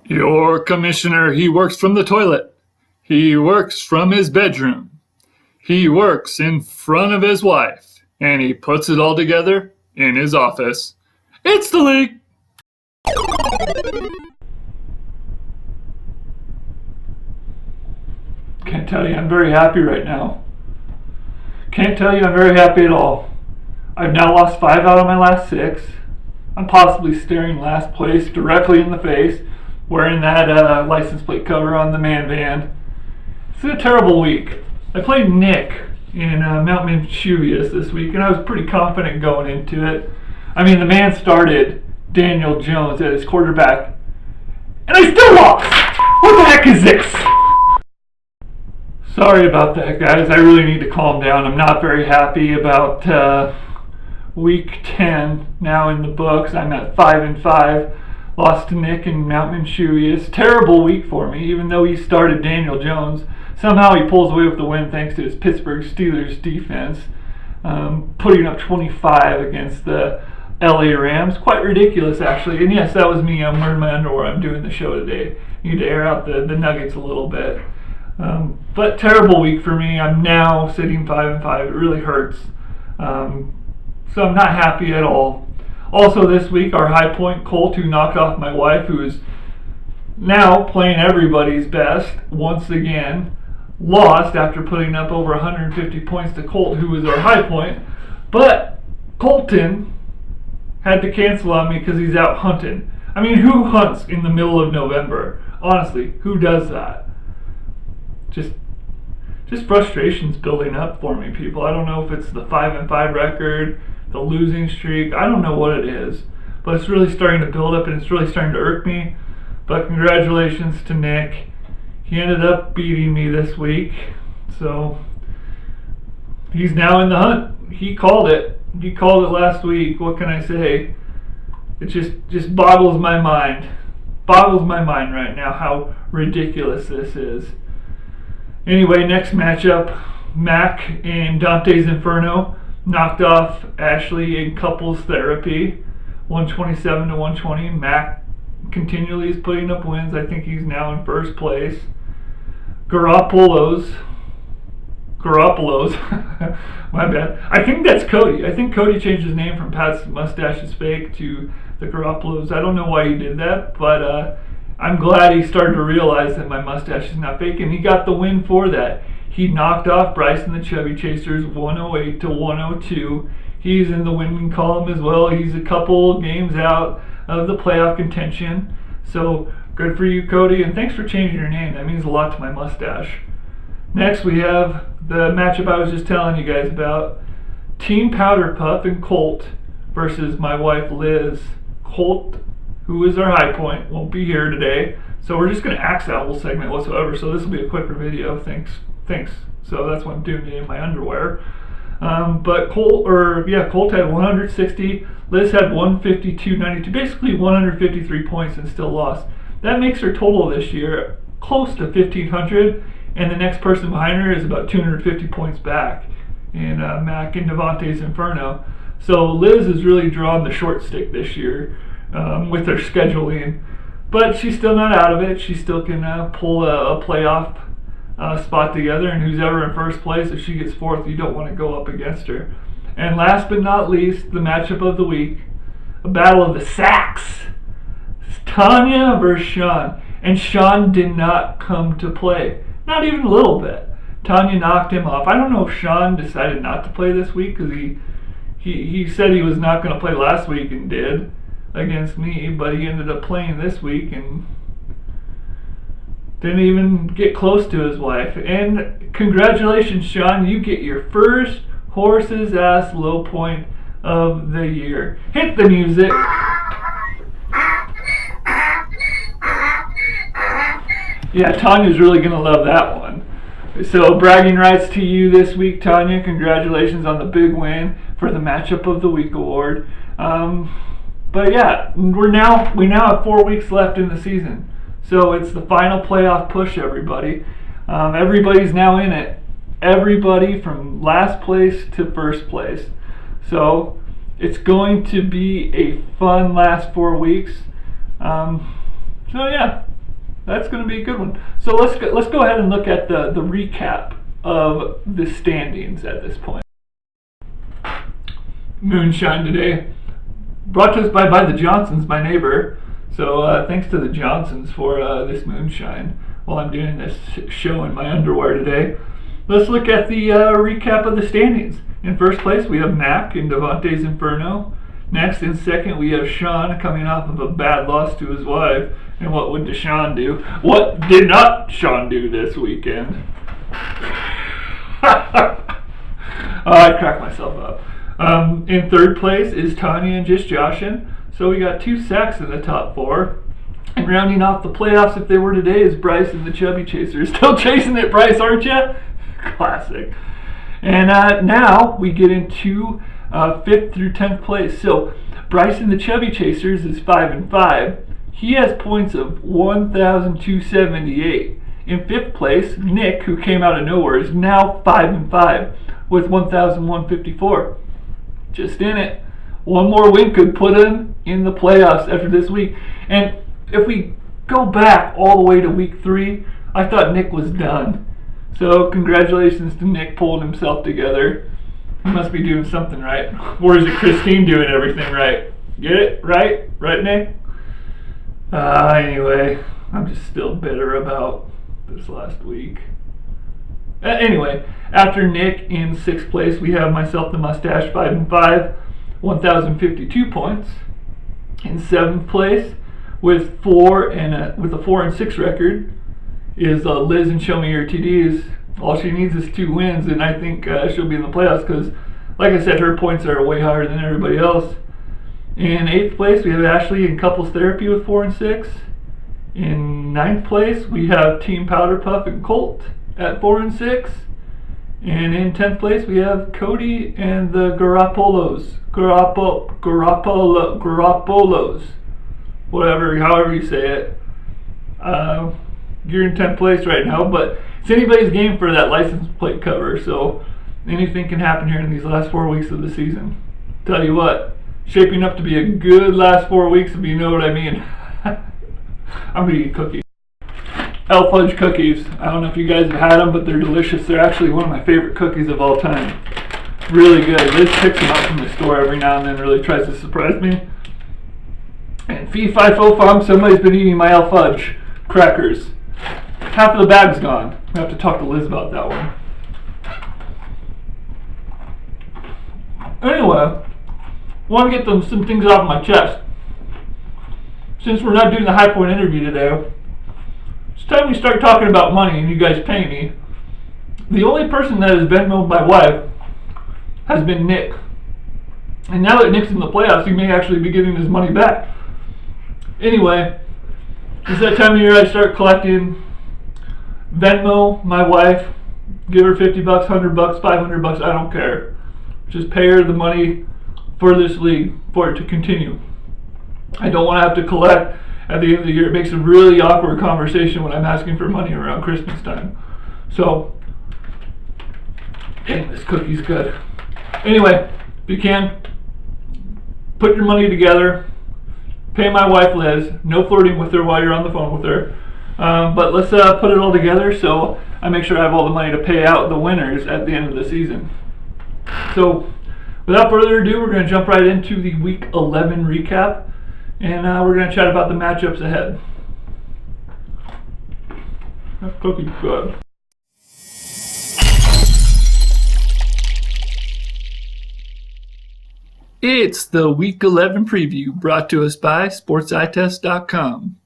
Your commissioner, he works from the toilet. He works from his bedroom. He works in front of his wife. And he puts it all together in his office. It's the league! Can't tell you I'm very happy right now. Can't tell you I'm very happy at all. I've now lost 5 out of my last 6. I'm possibly staring last place directly in the face, wearing that license plate cover on the man van. It's a terrible week. I played Nick in Mount Minchevius this week, and I was pretty confident going into it. I mean, the man started Daniel Jones as his quarterback, and I still lost! What the heck is this? Sorry about that, guys. I really need to calm down. I'm not very happy about week 10 now in the books. I'm at 5-5. Lost to Nick in Mount Minchevius. Terrible week for me, even though he started Daniel Jones. Somehow he pulls away with the win thanks to his Pittsburgh Steelers defense, putting up 25 against the LA Rams. Quite ridiculous, actually. And yes, that was me. I'm wearing my underwear. I'm doing the show today. Need to air out the Nuggets a little bit. But terrible week for me. I'm now sitting 5-5. It really hurts. So I'm not happy at all. Also this week, our high point, Colt, who knocked off my wife, who is now playing everybody's best once again, lost after putting up over 150 points to Colt, who was our high point. But Colton had to cancel on me because he's out hunting. I mean, who hunts in the middle of November? Honestly, who does that? Just frustration's building up for me, people. I don't know if it's the 5-5 record, the losing streak. I don't know what it is, but it's really starting to build up and it's really starting to irk me. But congratulations to Nick. He ended up beating me this week, so he's now in the hunt. He called it. He called it last week. What can I say? It just boggles my mind. Boggles my mind right now how ridiculous this is. Anyway, next matchup, Mac and Dante's Inferno knocked off Ashley in couples therapy, 127 to 120. Mac continually is putting up wins. I think he's now in first place. Garoppolo's, my bad. I think that's Cody. I think Cody changed his name from Pat's Mustache is Fake to the Garoppolos. I don't know why he did that, but I'm glad he started to realize that my mustache is not fake, and he got the win for that. He knocked off Bryson the Chubby Chasers 108 to 102. He's in the winning column as well. He's a couple games out of the playoff contention. So good for you, Cody, and thanks for changing your name. That means a lot to my mustache. Next, we have the matchup I was just telling you guys about. Team Powder Puff and Colt versus my wife, Liz. Colt, who is our high point, won't be here today. So we're just going to axe that whole segment whatsoever. So this will be a quicker video. Thanks. So that's what I'm doing in my underwear. But Colt had 160. Liz had 152.92. Basically 153 points and still lost. That makes her total this year close to 1,500. And the next person behind her is about 250 points back in Mac and Devontae's Inferno. So Liz is really drawn the short stick this year with her scheduling. But she's still not out of it. She still can pull a playoff spot together. And who's ever in first place, if she gets fourth, you don't want to go up against her. And last but not least, the matchup of the week, a battle of the sacks. It's Tanya versus Sean. And Sean did not come to play. Not even a little bit. Tanya knocked him off. I don't know if Sean decided not to play this week because he said he was not going to play last week and did against me, but he ended up playing this week and didn't even get close to his wife. And congratulations, Sean. You get your first horse's ass low point of the year. Hit the music. Yeah, Tanya's really going to love that one. So bragging rights to you this week, Tanya. Congratulations on the big win for the Matchup of the Week award. But yeah, we now have 4 weeks left in the season. So it's the final playoff push, everybody. Everybody's now in it. Everybody from last place to first place. So it's going to be a fun last 4 weeks. So yeah, That's going to be a good one. So let's go ahead and look at the recap of the standings at this point. Moonshine today, brought to us by the Johnsons, my neighbor. So thanks to the Johnsons for this moonshine while I'm doing this show in my underwear today. Let's look at the recap of the standings. In first place, we have Mac in Davante's Inferno. Next, in second, we have Sean coming off of a bad loss to his wife. And what would Deshaun do? What did not Sean do this weekend? I cracked myself up. In third place is Tanya and Just Joshin. So we got 2 sacks in the top 4. And rounding off the playoffs, if they were today, is Bryce and the Chubby Chasers. Still chasing it, Bryce, aren't you? Classic. And now we get into 5th through 10th place. So Bryce and the Chubby Chasers is 5-5. He has points of 1,278. In 5th place, Nick, who came out of nowhere, is now 5-5 with 1,154. Just in it. One more win could put him in the playoffs after this week. And if we go back all the way to week 3, I thought Nick was done. So congratulations to Nick pulling himself together. He must be doing something right. Or is it Christine doing everything right? Get it? Right? Right, Nick? Anyway, I'm just still bitter about this last week. Anyway, after Nick in 6th place, we have myself, the Mustache, 5-5, 1,052 points. In 7th place, with a 4-6 record, is Liz and Show Me Your TDs. All she needs is 2 wins, and I think she'll be in the playoffs because, like I said, her points are way higher than everybody else. In 8th place, we have Ashley in Couples Therapy with 4-6. In 9th place, we have Team Powder Puff and Colt at 4-6. And in 10th place, we have Cody and the Garoppolos. Garoppolos. Whatever, however you say it. You're in 10th place right now, but it's anybody's game for that license plate cover, so anything can happen here in these last 4 weeks of the season. Tell you what, shaping up to be a good last 4 weeks, if you know what I mean. I'm going to eat cookies. El Fudge cookies. I don't know if you guys have had them, but they're delicious. They're actually one of my favorite cookies of all time. Really good. Liz picks them up from the store every now and then, really tries to surprise me. And fee fi fo fum, somebody's been eating my El Fudge crackers. Half of the bag's gone. I have to talk to Liz about that one. Anyway, I want to get some things off my chest. Since we're not doing the High Point interview today, it's time we start talking about money and you guys pay me. The only person that has Venmo'd my wife has been Nick. And now that Nick's in the playoffs, he may actually be getting his money back. Anyway, it's that time of year I start collecting. Venmo my wife, give her $50, $100, $500, I don't care. Just pay her the money for this league for it to continue. I don't want to have to collect at the end of the year. It makes a really awkward conversation when I'm asking for money around Christmas time. So, dang, this cookie's good. Anyway, if you can, put your money together. Pay my wife Liz. No flirting with her while you're on the phone with her. But let's put it all together so I make sure I have all the money to pay out the winners at the end of the season. So, without further ado, we're going to jump right into the Week 11 recap. And we're going to chat about the matchups ahead. That cookie's good. It's the Week 11 preview brought to us by SportsEyeTest.com.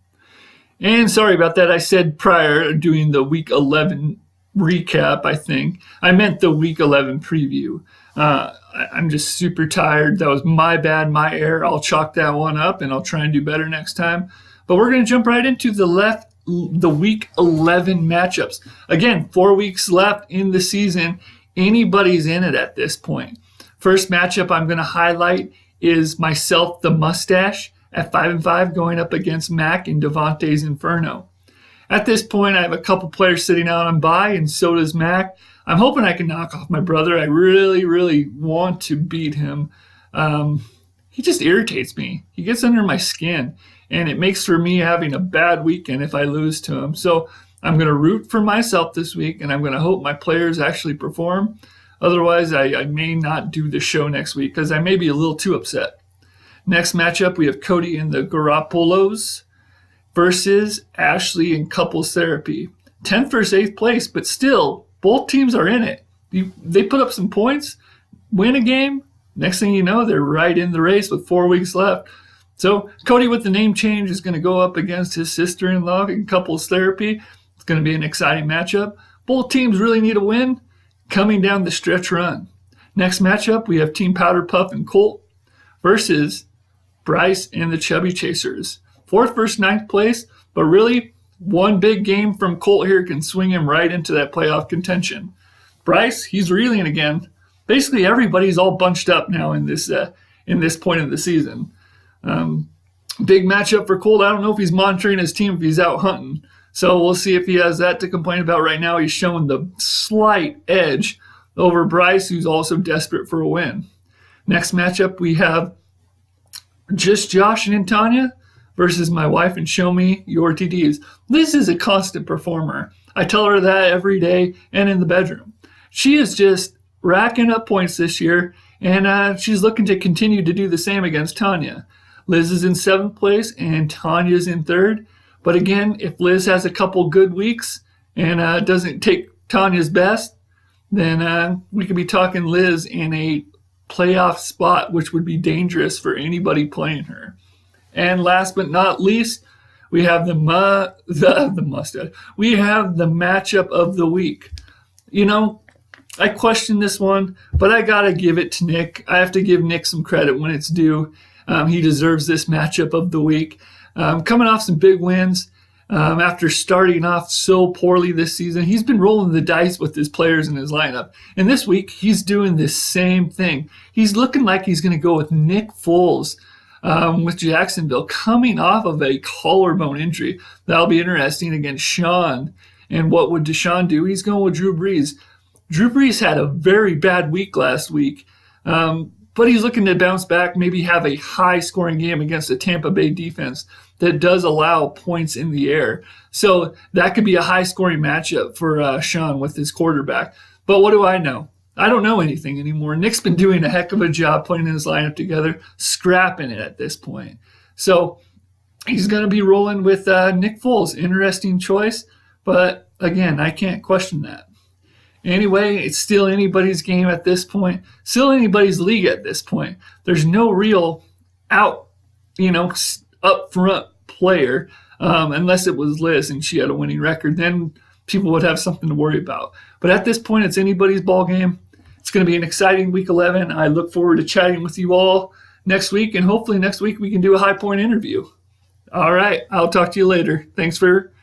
And sorry about that. I said prior doing the Week 11 recap, I think. I meant the Week 11 preview. I'm just super tired. That was my bad, my error. I'll chalk that one up and I'll try and do better next time. But we're going to jump right into the Week 11 matchups. Again, 4 weeks left in the season. Anybody's in it at this point. First matchup I'm going to highlight is myself, the Mustache, at 5-5 going up against Mac in Davante's Inferno. At this point, I have a couple players sitting out on bye, and so does Mac. I'm hoping I can knock off my brother. I really, really want to beat him. He just irritates me. He gets under my skin. and it makes for me having a bad weekend if I lose to him. So I'm going to root for myself this week, and I'm going to hope my players actually perform. Otherwise, I may not do the show next week because I may be a little too upset. Next matchup, we have Cody and the Garoppolos versus Ashley and Couples Therapy. 10th versus 8th place, but still, both teams are in it. They put up some points, win a game. Next thing you know, they're right in the race with 4 weeks left. So Cody with the name change is going to go up against his sister-in-law in Couples Therapy. It's going to be an exciting matchup. Both teams really need a win coming down the stretch run. Next matchup, we have Team Powder Puff and Colt versus Bryce and the Chubby Chasers. 4th versus 9th place, but really one big game from Colt here can swing him right into that playoff contention. Bryce, he's reeling again. Basically, everybody's all bunched up now in this point of the season. Big matchup for Colt. I don't know if he's monitoring his team, if he's out hunting. So we'll see if he has that to complain about right now. He's showing the slight edge over Bryce, who's also desperate for a win. Next matchup, we have Just Josh and Tanya versus My Wife and Show Me Your TDs. Liz is a constant performer. I tell her that every day and in the bedroom. She is just racking up points this year, and she's looking to continue to do the same against Tanya. Liz is in 7th place, and Tanya's in 3rd. But again, if Liz has a couple good weeks and doesn't take Tanya's best, then we could be talking Liz in a playoff spot, which would be dangerous for anybody playing her. And last but not least, we have the mustache. We have the matchup of the week. You know, I question this one, but I gotta give it to Nick. I have to give Nick some credit when it's due. He deserves this matchup of the week. Coming off some big wins after starting off so poorly this season, he's been rolling the dice with his players in his lineup. And this week, he's doing the same thing. He's looking like he's going to go with Nick Foles with Jacksonville, coming off of a collarbone injury. That'll be interesting against Sean. And what would Deshaun do? He's going with Drew Brees. Drew Brees had a very bad week last week. But he's looking to bounce back, maybe have a high-scoring game against a Tampa Bay defense that does allow points in the air. So that could be a high-scoring matchup for Sean with his quarterback. But what do I know? I don't know anything anymore. Nick's been doing a heck of a job putting his lineup together, scrapping it at this point. So he's going to be rolling with Nick Foles. Interesting choice, but again, I can't question that. Anyway, it's still anybody's game at this point. Still anybody's league at this point. There's no real up front player unless it was Liz and she had a winning record. Then people would have something to worry about. But at this point, it's anybody's ball game. It's going to be an exciting week 11. I look forward to chatting with you all next week, and hopefully next week we can do a high point interview. All right, I'll talk to you later. Thanks for